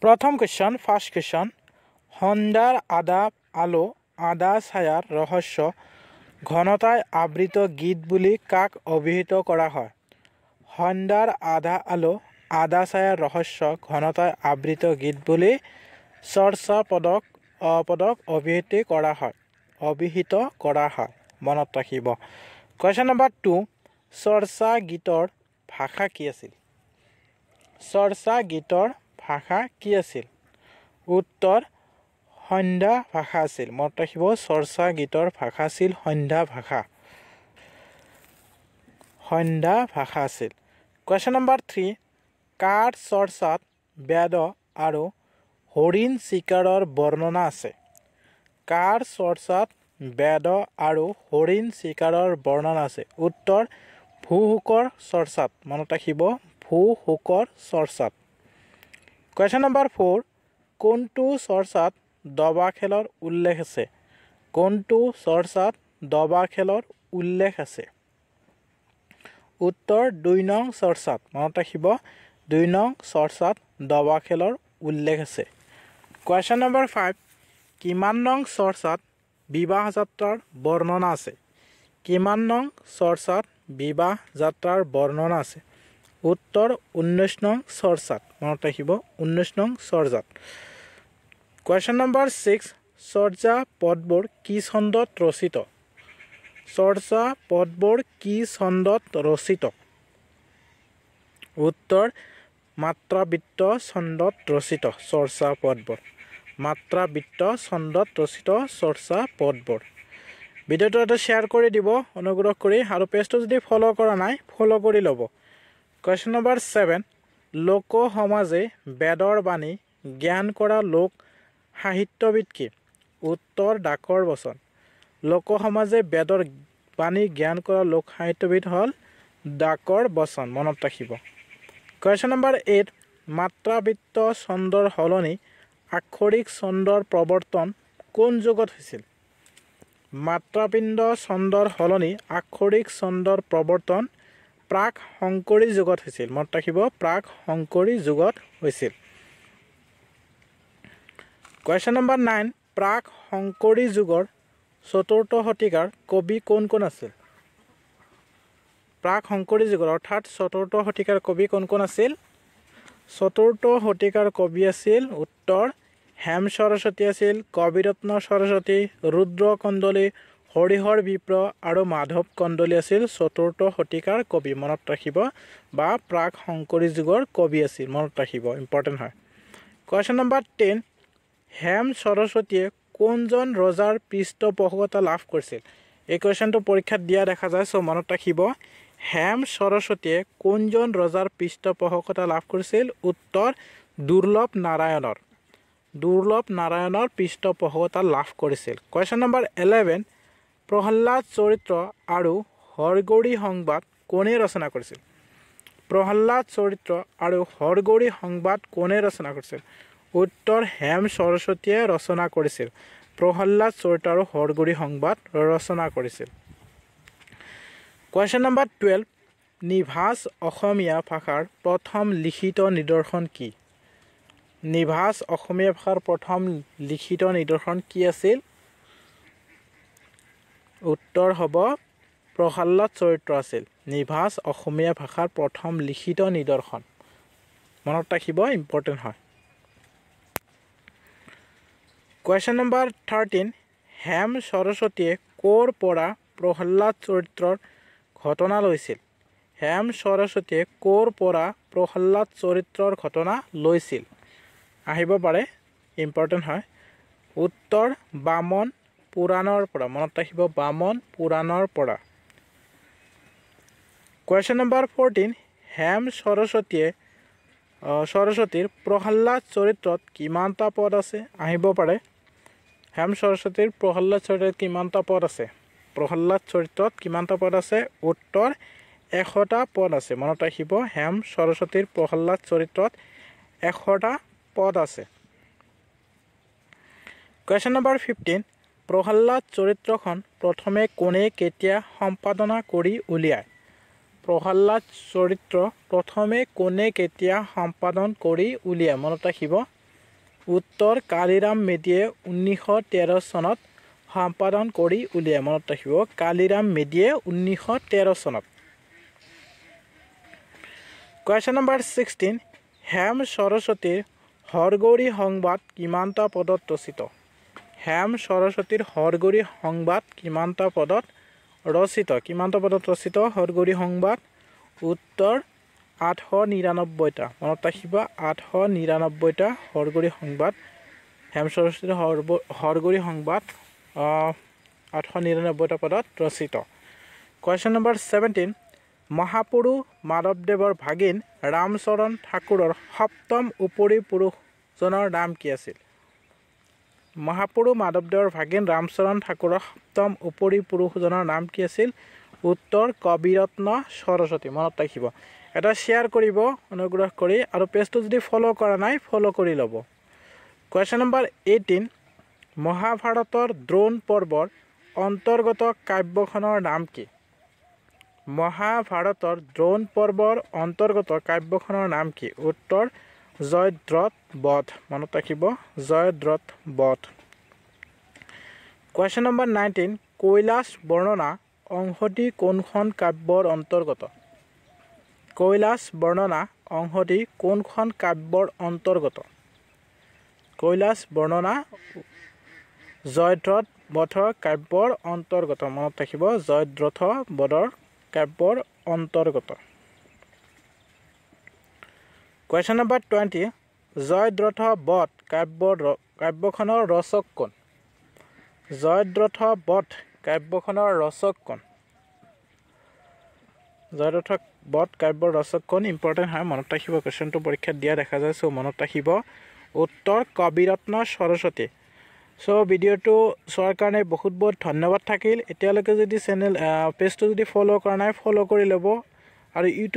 প্ৰথম question first question সন্ধ্যাৰ আদা আলো আদা ছায়াৰ ৰহস্য ঘনতাই আবৃত গীত বুলি কাক অভিহিত কৰা হয় সন্ধ্যাৰ আদা আলো আদা ছায়াৰ ৰহস্য ঘনতাই আবৃত গীত বুলি চৰ্চা পদক অভিহিত কৰা হয় মনত ৰাখিব কোৱেশ্চন নম্বৰ 2 চৰ্চা গীতৰ ভাষা কি আছিল চৰ্চা গীতৰ ভাষা কি আছিল উত্তৰ সন্ধ্যা ভাষা আছিল মনত ৰাখিব চৰ্চা গীতৰ ভাষা আছিল সন্ধ্যা ভাষা আছিল কোৱেশ্চন নম্বৰ 3 কাৰ চৰ্চাত বেদ আৰু হৰিণ চিকাৰৰ বৰ্ণনা আছে কাৰ চৰ্চাত বেদ আৰু হৰিণ চিকাৰৰ বৰ্ণনা আছে উত্তৰ ভূহুকৰ চৰ্চাত মনত ৰাখিব ভূহুকৰ চৰ্চাত কোৱেশ্চন নম্বৰ 4 কোনটো চৰ্চাত দবা খেলৰ উল্লেখ আছে কোনটো চৰ্চাত দবা খেলৰ উল্লেখ আছে উত্তৰ 2 নং চৰ্চাত মনত ৰাখিব 2 নং চৰ্চাত দবা খেলৰ উল্লেখ আছে কোৱেশ্চন নম্বৰ 5 কিমান নং চৰ্চাত বিবাহ যাত্ৰাৰ বৰ্ণনা আছে কিমান নং চৰ্চাত বিবাহ যাত্ৰাৰ বৰ্ণনা আছে উত্তৰ 19 নং চৰ্চাত মনত ৰাখিব 19 নং চৰ্চাত কোৱেশ্চন নম্বৰ 6 চৰ্যা পদবোৰ কি ছন্দত ৰচিত চৰ্যা পদবোৰ কি ছন্দত ৰচিত উত্তৰ মাত্ৰাবৃত্ত ছন্দত ৰচিত চৰ্চা পদবোৰ মাত্ৰাবৃত্ত ছন্দত ৰচিত চৰ্চা পদবোৰ ভিডিঅ'টো এটা শ্বেয়াৰ কৰি দিব অনুগ্ৰহ কৰি আৰু পেজটো যদি ফলো কৰা নাই ফলো কৰি ল'ব কোৱেশ্চন নম্বৰ 7 লোক সমাজে বেদৰ বাণী জ্ঞান কৰা লোক সাহিত্যবিদ কি উত্তৰ ডাকৰ বচন লোক সমাজে বেদৰ বাণী জ্ঞান কৰা লোক সাহিত্যবিদ হ'ল ডাকৰ বচন মনত ৰাখিব কোৱেশ্চন নম্বৰ 8 মাত্ৰাবৃত্ত ছন্দৰ সলনি আক্ষৰিক ছন্দৰ প্ৰৱৰ্তন কোন যুগত হৈছিল মাত্ৰাবৃত্ত ছন্দৰ সলনি আক্ষৰিক ছন্দৰ প্ৰৱৰ্তন প্ৰাক শংকৰী যুগত হৈছিল মনত ৰাখিব প্ৰাক শংকৰী যুগত হৈছিল কোৱেশ্চন নম্বৰ 9 প্ৰাক শংকৰী যুগৰ চতুৰ্থ শতিকাৰ কবি কোন আছিল প্ৰাক শংকৰী যুগৰ অৰ্থাৎ চতুৰ্থ শতিকাৰ কবি কোন আছিল চতুৰ্থ শতিকাৰ কবি আছিল উত্তৰ হেম সৰস্বতী আছিল কবিৰত্ন সৰস্বতী ৰুদ্ৰ কন্দলী হৰিহৰ বিপ্ৰ আৰু মাধৱ কন্দলী আছিল চতুৰ্থ শতিকাৰ কবি মনত ৰাখিব বা প্ৰাক শংকৰী যুগৰ কবি আছিল মনত ৰাখিব ইম্পৰ্টেণ্ট হয় কোৱেশ্চন নম্বৰ 10 হেম সৰস্বতীয়ে কোনজন ৰজাৰ পৃষ্ঠপোষকতা লাভ কৰিছিল এই কোৱেশ্চনটো পৰীক্ষাত দিয়া দেখা যায় সো মনত ৰাখিব হেম সৰস্বতীয়ে কোনজন ৰজাৰ পৃষ্ঠপোষকতা লাভ কৰিছিল উত্তৰ দুৰ্লভ নাৰায়ণৰ পৃষ্ঠপোষকতা লাভ কৰিছিল কোৱেশ্চন নম্বৰ 11 প্ৰহ্লাদ চৰিত্ৰ আৰু হৰগৌৰী সংবাদ কোনে ৰচনা কৰিছিল প্ৰহ্লাদ চৰিত্ৰ আৰু হৰগৌৰী সংবাদ কোনে ৰচনা কৰিছিল উত্তৰ হেম সৰস্বতীয়ে ৰচনা কৰিছিল প্ৰহ্লাদ চৰিত্ৰ আৰু হৰগৌৰী সংবাদ ৰচনা কৰিছিল কোৱেশ্চন নম্বৰ 12 নিভাঁজ অসমীয়া ভাষাৰ প্ৰথম লিখিত নিদৰ্শন কি নিভাঁজ অসমীয়া ভাষাৰ প্ৰথম লিখিত নিদৰ্শন কি আছিল উত্তৰ হ'ব প্ৰহ্লাদ চৰিত্ৰ আছিল নিভাঁজ অসমীয়া ভাষাৰ প্ৰথম লিখিত নিদৰ্শন মনত ৰাখিব ইম্পৰ্টেণ্ট হয় কোৱেশ্চন নম্বৰ 13 হেম সৰস্বতীয়ে ক'ৰ পৰা প্ৰহ্লাদ চৰিত্ৰৰ ঘটনা লৈছিল হেম সৰস্বতীয়ে ক'ৰ পৰা প্ৰহ্লাদ চৰিত্ৰৰ ঘটনা লৈছিল আহিব পাৰে ইম্পৰ্টেণ্ট হয় উত্তৰ বামন পুৰাণৰ পৰা মনত ৰাখিব বামন পুৰাণৰ পৰা কোৱেশ্চন নম্বৰ 14 হেম সৰস্বতীৰ প্ৰহ্লাদ চৰিত্ৰত কিমানটা পদ আছে আহিব পাৰে হেম সৰস্বতীৰ প্ৰহ্লাদ চৰিত্ৰত কিমানটা পদ আছে প্ৰহ্লাদ চৰিত্ৰত কিমানটা পদ আছে উত্তৰ 100টা পদ আছে মনত ৰাখিব হেম সৰস্বতীৰ প্ৰহ্লাদ চৰিত্ৰত 100টা পদ আছে কোৱেশ্চন নম্বৰ 15 প্ৰহ্লাদ চৰিত্ৰখন প্ৰথমে কোনে কেতিয়া সম্পাদনা কৰি উলিয়ায় প্ৰহ্লাদ চৰিত্ৰ প্ৰথমে কোনে কেতিয়া সম্পাদন কৰি উলিয়ায় মনত ৰাখিব উত্তৰ কালিৰাম মেধিয়ে 1913 চনত সম্পাদন কৰি উলিয়ায় মনত ৰাখিব কালিৰাম মেধিয়ে 1913 চনত Question number 16 হেম সৰস্বতীৰ হৰগৌৰী সংবাদ কিমানটা পদত ৰচিত হেম সৰস্বতীৰ হৰগৌৰী সংবাদ কিমানটা পদত ৰচিত হৰগৌৰী সংবাদ উত্তৰ 899টা মনত ৰাখিব 899টা হৰগৌৰী সংবাদ হেম সৰস্বতীৰ হৰগৌৰী সংবাদ 899টা পদত ৰচিত Question number 17 মহাপুৰুষ মাধৱদেৱৰ ভাগিন ৰামচৰণ ঠাকুৰৰ সপ্তম উপৰি পুৰুষজনৰ নাম কি আছিল মহাপুৰুষ মাধৱদেৱৰ ভাগিন ৰামচৰণ ঠাকুৰৰ সপ্তম উপৰি পুৰুষজনৰ নাম কি আছিল উত্তৰ কবিৰত্ন সৰস্বতী মনত ৰাখিব এটা শেয়াৰ কৰিব অনুগ্ৰহ কৰি আৰু পেজটো যদি ফলো কৰা নাই ফলো কৰি ল'ব Question number 18 মহাভাৰতৰ দ্ৰোণ পৰ্বৰ অন্তৰ্গত কাব্যখনৰ নাম কি মহাভাৰতৰ দ্ৰোণ পৰ্বৰ অন্তৰ্গত কাব্যখনৰ নাম কি উত্তৰ জয়দ্ৰত বধ মনত ৰাখিব জয়দ্ৰত বধ Question number 19 কৈলাশ বৰ্ণনা অংশটি কোনখন কাব্যৰ অন্তৰ্গত কৈলাশ বৰ্ণনা অংশটি কোনখন কাব্যৰ অন্তৰ্গত কৈলাশ বৰ্ণনা জয়দ্ৰত বধৰ কাব্যৰ অন্তৰ্গত মনত ৰাখিব জয়দ্ৰত বধৰ কাব্যৰ অন্তৰ্গত Question number 20 জয়দ্ৰত বধ কাব্যখনৰ ৰচক কোন জয়দ্ৰত বধ কাব্যখনৰ ৰচক কোন জয়দ্ৰত বধ কাব্যৰ ৰচক কোন ইম্পৰ্টেন্ট হয় মনত ৰাখিব কোৱেশ্চনটো পৰীক্ষাত দিয়া দেখা যায় সো মনত ৰাখিব উত্তৰ কবিৰত্ন সৰস্বতী সো ভিডিওটো চোৱাৰ কাৰণে বহুত ধন্যবাদ থাকিল এতিয়ালৈকে যদি চেনেল পেজটো যদি ফলো কৰা নাই ফলো কৰি ল'ব আৰু ইউটিউব